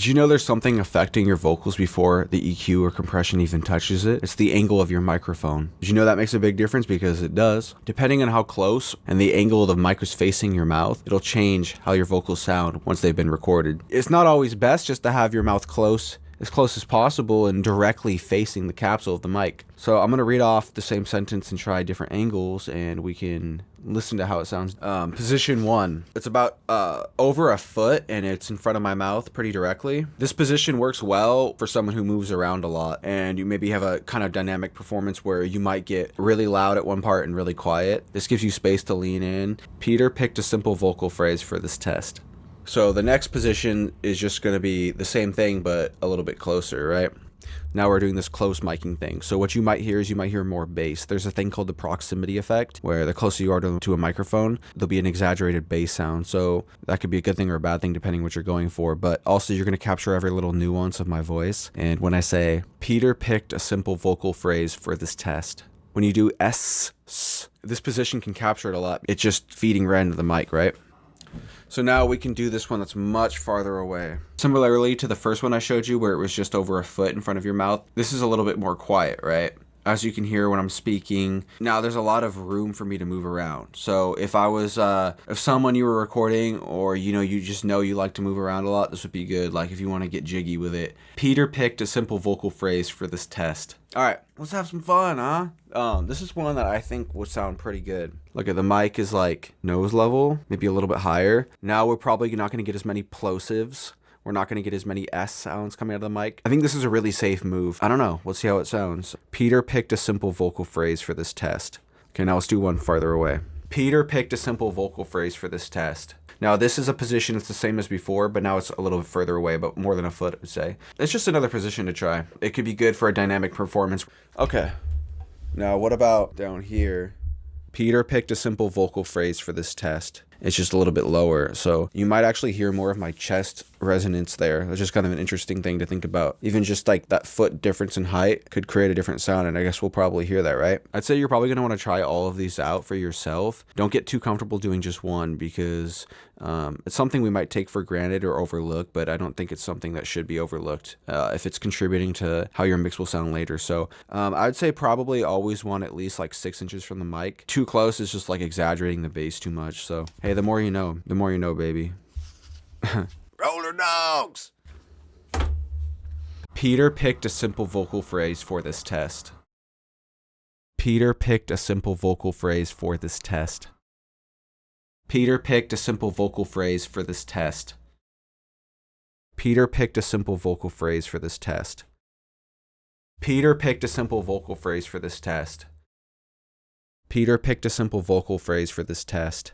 Did you know there's something affecting your vocals before the EQ or compression even touches it? It's the angle of your microphone. Did you know that makes a big difference? Because it does. Depending on how close and the angle of the mic is facing your mouth, it'll change how your vocals sound once they've been recorded. It's not always best just to have your mouth as close as possible and directly facing the capsule of the mic. So I'm gonna read off the same sentence and try different angles, and we can listen to how it sounds. Position 1. It's about over a foot, and it's in front of my mouth pretty directly. This position works well for someone who moves around a lot, and you maybe have a kind of dynamic performance where you might get really loud at one part and really quiet. This gives you space to lean in. Peter picked a simple vocal phrase for this test. So the next position is just going to be the same thing, but a little bit closer, right? Now we're doing this close miking thing. So what you might hear more bass. There's a thing called the proximity effect, where the closer you are to a microphone, there'll be an exaggerated bass sound. So that could be a good thing or a bad thing depending what you're going for. But also you're going to capture every little nuance of my voice. And when I say, Peter picked a simple vocal phrase for this test, when you do S, this position can capture it a lot. It's just feeding right into the mic, right? So now we can do this one that's much farther away. Similarly to the first one I showed you where it was just over a foot in front of your mouth, this is a little bit more quiet, right? As you can hear when I'm speaking, now there's a lot of room for me to move around. So if I was, if someone you were recording, or you just know you like to move around a lot, this would be good. Like if you want to get jiggy with it. Peter picked a simple vocal phrase for this test. All right, let's have some fun, huh? This is one that I think would sound pretty good. Look at the mic is like nose level, maybe a little bit higher. Now we're probably not going to get as many plosives. We're not going to get as many S sounds coming out of the mic. I think this is a really safe move. I don't know. Let's see how it sounds. Peter picked a simple vocal phrase for this test. Okay, now let's do one farther away. Peter picked a simple vocal phrase for this test. Now this is a position that's the same as before, but now it's a little bit further away, but more than a foot, I would say. It's just another position to try. It could be good for a dynamic performance. Okay, now what about down here? Peter picked a simple vocal phrase for this test. It's just a little bit lower, so you might actually hear more of my chest resonance there. That's just kind of an interesting thing to think about. Even just like that foot difference in height could create a different sound, and I guess we'll probably hear that, right? I'd say you're probably going to want to try all of these out for yourself. Don't get too comfortable doing just one, because it's something we might take for granted or overlook, but I don't think it's something that should be overlooked if it's contributing to how your mix will sound later. So I'd say probably always want at least like 6 inches from the mic. Too close is just like exaggerating the bass too much. So hey, the more you know, baby. Roller dogs! Peter picked a simple vocal phrase for this test. Peter picked a simple vocal phrase for this test. Peter picked a simple vocal phrase for this test. Peter picked a simple vocal phrase for this test. Peter picked a simple vocal phrase for this test. Peter picked a simple vocal phrase for this test.